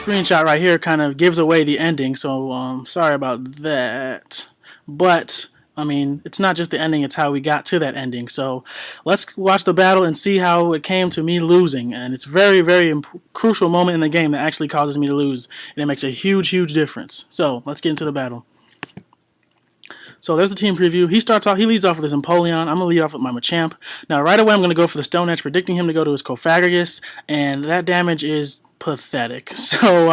screenshot right here kind of gives away the ending, so sorry about that. But I mean, it's not just the ending, it's how we got to that ending. So let's watch the battle and see how it came to me losing. And it's very, very crucial moment in the game that actually causes me to lose. And it makes a huge, huge difference. So let's get into the battle. So there's the team preview. He leads off with his Empoleon. I'm going to lead off with my Machamp. Now right away I'm going to go for the Stone Edge, predicting him to go to his Cofagrigus. And that damage is pathetic. So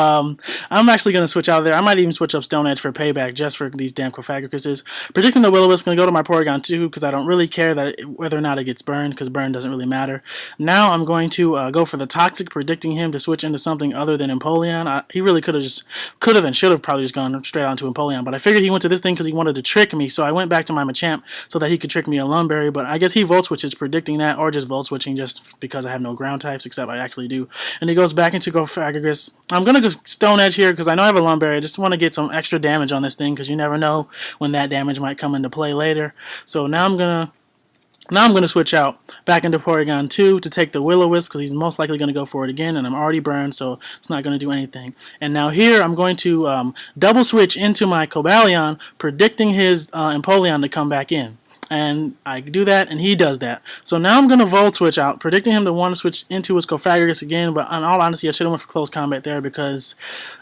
I'm actually going to switch out there. I might even switch up Stone Edge for payback just for these damn Cofagricuses. Predicting the Will-O-Wisp, I'm going to go to my Porygon 2 because I don't really care whether or not it gets burned, because burn doesn't really matter. Now I'm going to go for the Toxic, predicting him to switch into something other than Empoleon. He really could have and should have probably just gone straight on to Empoleon, but I figured he went to this thing because he wanted to trick me, so I went back to my Machamp so that he could trick me on Lumberry, but I guess he Volt Switches predicting that, or just Volt Switching just because I have no ground types, except I actually do. And he goes back into Cofagrigus. I'm going to go Stone Edge here because I know I have a Lumberry. I just want to get some extra damage on this thing because you never know when that damage might come into play later. So now I'm going to switch out back into Porygon 2 to take the Will-O-Wisp because he's most likely going to go for it again, and I'm already burned, so it's not going to do anything. And now here I'm going to double switch into my Cobalion, predicting his Empoleon to come back in. And I do that, and he does that. So now I'm going to Volt Switch out, predicting him to want to switch into his Cofagrigus again, but in all honesty, I should have went for Close Combat there because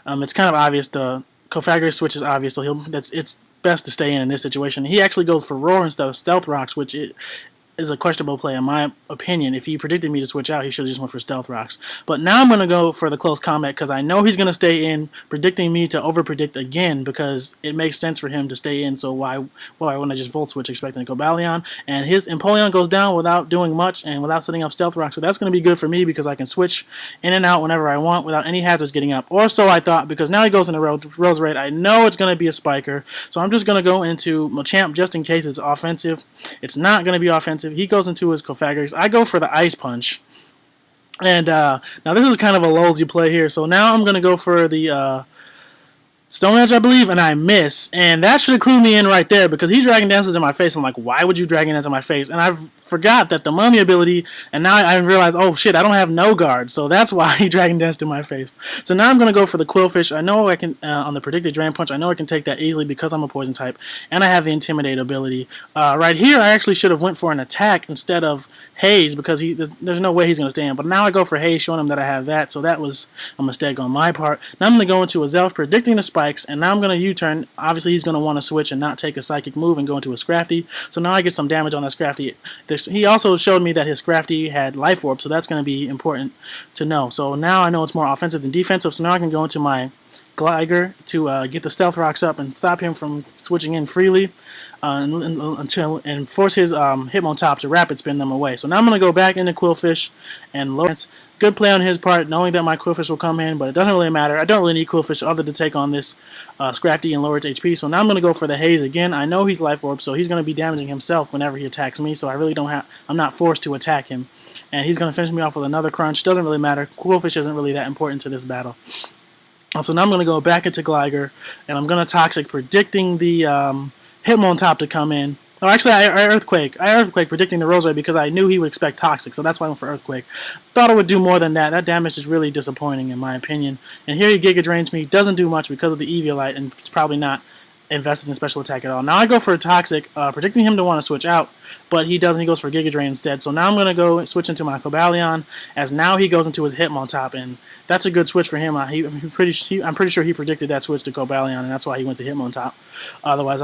it's kind of obvious. The Cofagrigus switch is obvious, so it's best to stay in this situation. He actually goes for Roar instead of Stealth Rocks, which is a questionable play in my opinion. If he predicted me to switch out, he should have just went for Stealth Rocks. But now I'm going to go for the Close Combat because I know he's going to stay in, predicting me to over-predict again because it makes sense for him to stay in, so why wouldn't I just Volt Switch expecting a Cobalion? And his Empoleon goes down without doing much and without setting up Stealth Rocks, so that's going to be good for me because I can switch in and out whenever I want without any hazards getting up. Or so I thought, because now he goes into Roserade. I know it's going to be a Spiker, so I'm just going to go into Machamp just in case it's offensive. It's not going to be offensive. He goes into his Cofagrigus. I go for the Ice Punch. And now this is kind of a lolsy play here. So now I'm going to go for the Stone Edge, I believe, and I miss. And that should have clued me in right there because he Dragon Dances in my face. I'm like, why would you Dragon Dance in my face? And I forgot that the Mummy ability, and now I realize, oh shit, I don't have no guard, so that's why he Dragon Danced in my face. So now I'm going to go for the Quillfish. I know I can, on the predicted Drain Punch, I know I can take that easily because I'm a Poison type, and I have the Intimidate ability. Right here, I actually should have went for an attack instead of Haze because there's no way he's going to stay in. But now I go for Haze, showing him that I have that, so that was a mistake on my part. Now I'm going to go into a Zelf, predicting the spikes, and now I'm going to U-turn. Obviously, he's going to want to switch and not take a Psychic move and go into a Scrafty. So now I get some damage on that Scrafty. He also showed me that his Scrafty had Life Orb, so that's going to be important to know. So now I know it's more offensive than defensive, so now I can go into my Gligar to get the Stealth Rocks up and stop him from switching in freely and force his Hitmontop to Rapid Spin them away. So now I'm going to go back into Quillfish and Lawrence. Good play on his part, knowing that my Quillfish will come in, but it doesn't really matter. I don't really need Quillfish other to take on this Scrafty and lower its HP. So now I'm going to go for the Haze again. I know he's Life Orb, so he's going to be damaging himself whenever he attacks me, so I really I'm not forced to attack him. And he's going to finish me off with another Crunch. Doesn't really matter. Quillfish isn't really that important to this battle. So now I'm going to go back into Gligar, and I'm going to Toxic, predicting the Hitmontop to come in. Oh, actually, I Earthquake. Predicting the Roserade because I knew he would expect Toxic, so that's why I went for Earthquake. Thought it would do more than that. That damage is really disappointing in my opinion. And here he Giga Drains me. Doesn't do much because of the Eviolite, and it's probably not invested in special attack at all. Now I go for a Toxic, predicting him to want to switch out, but he doesn't. He goes for Giga Drain instead. So now I'm going to go switch into my Cobalion, as now he goes into his Hitmontop, and that's a good switch for him. I'm pretty sure he predicted that switch to Cobalion, and that's why he went to Hitmontop. Otherwise,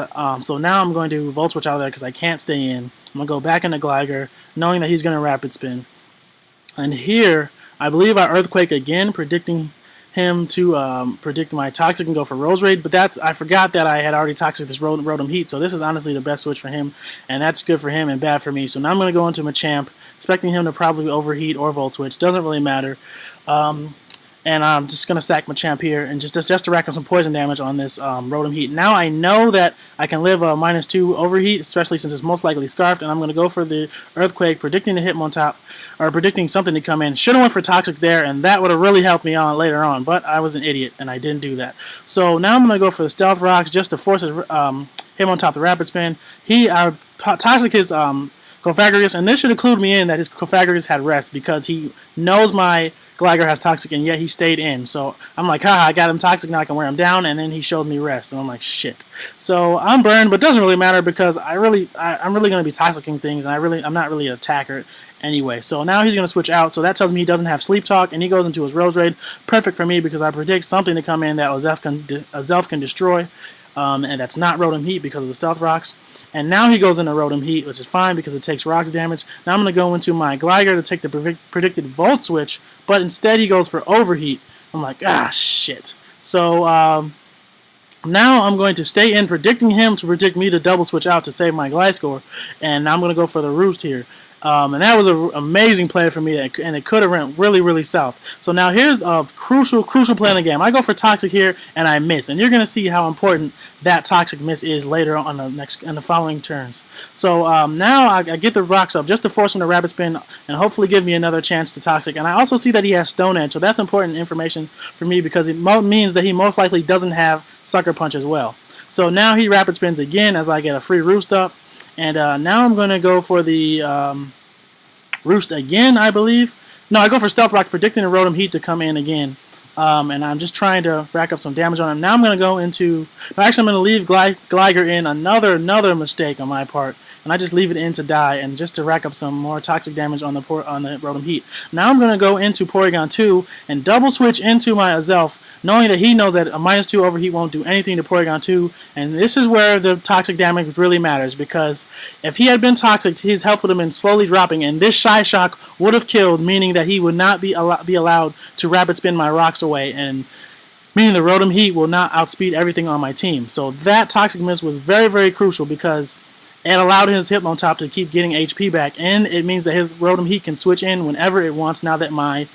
so now I'm going to Volt Switch out of there because I can't stay in. I'm going to go back into Gligar, knowing that he's going to Rapid Spin. And here, I believe I Earthquake again, predicting him to predict my Toxic and go for Roserade, but I forgot that I had already Toxic this Rotom Heat, so this is honestly the best switch for him, and that's good for him and bad for me. So now I'm going to go into Machamp, expecting him to probably Overheat or Volt Switch. Doesn't really matter. And I'm just going to sack Machamp here and just to rack up some poison damage on this Rotom Heat. Now I know that I can live a -2 Overheat, especially since it's most likely Scarfed, and I'm going to go for the Earthquake, predicting the Hitmontop, or predicting something to come in. Should have went for Toxic there, and that would have really helped me on later on, but I was an idiot, and I didn't do that. So now I'm going to go for the Stealth Rocks just to force his Hitmontop to Rapid Spin. Toxic his Cofagrigus, and this should include me in that his Cofagrigus had rest because he knows my Gligar has Toxic, and yet he stayed in. So I'm like, haha, I got him Toxic, now I can wear him down, and then he shows me rest, and I'm like, shit. So I'm burned, but it doesn't really matter because I'm really going to be Toxicing things, and I'm not really an attacker anyway. So now he's going to switch out, so that tells me he doesn't have Sleep Talk, and he goes into his Rose Raid. Perfect for me because I predict something to come in that Azelf can destroy, and that's not Rotom Heat because of the Stealth Rocks. And now he goes into Rotom Heat, which is fine because it takes Rocks damage. Now I'm going to go into my Gligar to take the predicted Volt Switch, but instead he goes for Overheat. I'm like, ah, shit. So now I'm going to stay in, predicting him to predict me to double switch out to save my Gliscor, and I'm going to go for the Roost here. And that was an amazing play for me, and it could have went really, really south. So now here's a crucial play in the game. I go for Toxic here, and I miss. And you're going to see how important that Toxic miss is later on the following turns. So now I get the rocks up just to force him to Rapid Spin and hopefully give me another chance to Toxic. And I also see that he has Stone Edge, so that's important information for me because it means that he most likely doesn't have Sucker Punch as well. So now he Rapid Spins again as I get a free Roost up. And now I'm going to go for the Roost again, I believe. No, I go for Stealth Rock, predicting the Rotom Heat to come in again. And I'm just trying to rack up some damage on him. Now I'm going to go into... No, actually, I'm going to leave Gligar in. Another mistake on my part. And I just leave it in to die and just to rack up some more toxic damage on the Rotom Heat. Now I'm going to go into Porygon 2 and double switch into my Azelf, knowing that he knows that a -2 Overheat won't do anything to Porygon 2. And this is where the toxic damage really matters, because if he had been toxic, his health would have been slowly dropping, and this Shy Shock would have killed, meaning that he would not be allowed to Rapid Spin my rocks away, and meaning the Rotom Heat will not outspeed everything on my team. So that toxic miss was very, very crucial because it allowed his Hitmontop to keep getting HP back, and it means that his Rotom Heat can switch in whenever it wants now that my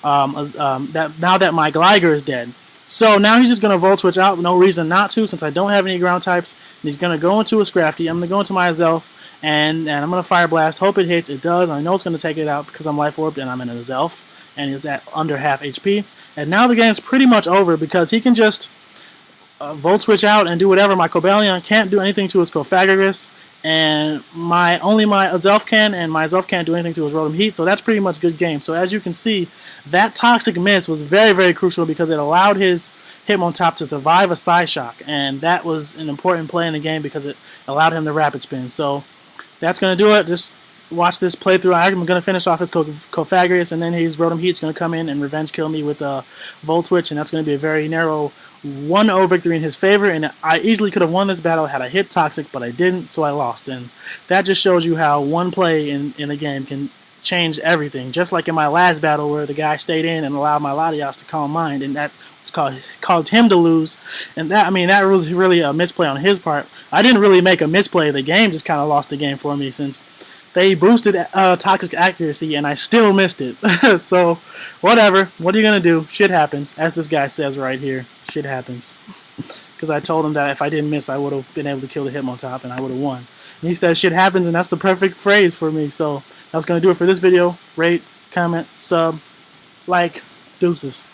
Gligar is dead. So now he's just going to Volt Switch out, no reason not to, since I don't have any ground types. And he's going to go into a Scrafty. I'm going to go into my Azelf, and I'm going to Fire Blast. Hope it hits. It does. I know it's going to take it out because I'm Life Orbed and I'm in an Azelf, and it's at under half HP. And now the game's pretty much over because he can just Volt Switch out and do whatever. My Cobalion can't do anything to his Cofagrigus, and only my Azelf can, and my Azelf can't do anything to his Rotom Heat, so that's pretty much good game. So as you can see, that toxic miss was very, very crucial because it allowed his Hitmontop to survive a Psy Shock, and that was an important play in the game because it allowed him to Rapid Spin. So that's going to do it. Just watch this playthrough. I'm going to finish off his Cofagrigus, and then his Rotom Heat's going to come in and revenge kill me with a Volt Switch, and that's going to be a very narrow 1-0 victory in his favor, and I easily could have won this battle had I hit Toxic, but I didn't, so I lost. And that just shows you how one play in a game can change everything. Just like in my last battle where the guy stayed in and allowed my Latias to Calm Mind, and that caused him to lose. And that was really a misplay on his part. I didn't really make a misplay. The game just kind of lost the game for me since they boosted Toxic accuracy, and I still missed it. So, whatever. What are you going to do? Shit happens, as this guy says right here. Shit happens. Because I told him that if I didn't miss, I would have been able to kill the Hitmontop, and I would have won. And he said shit happens, and that's the perfect phrase for me. So, that's going to do it for this video. Rate, comment, sub, like, deuces.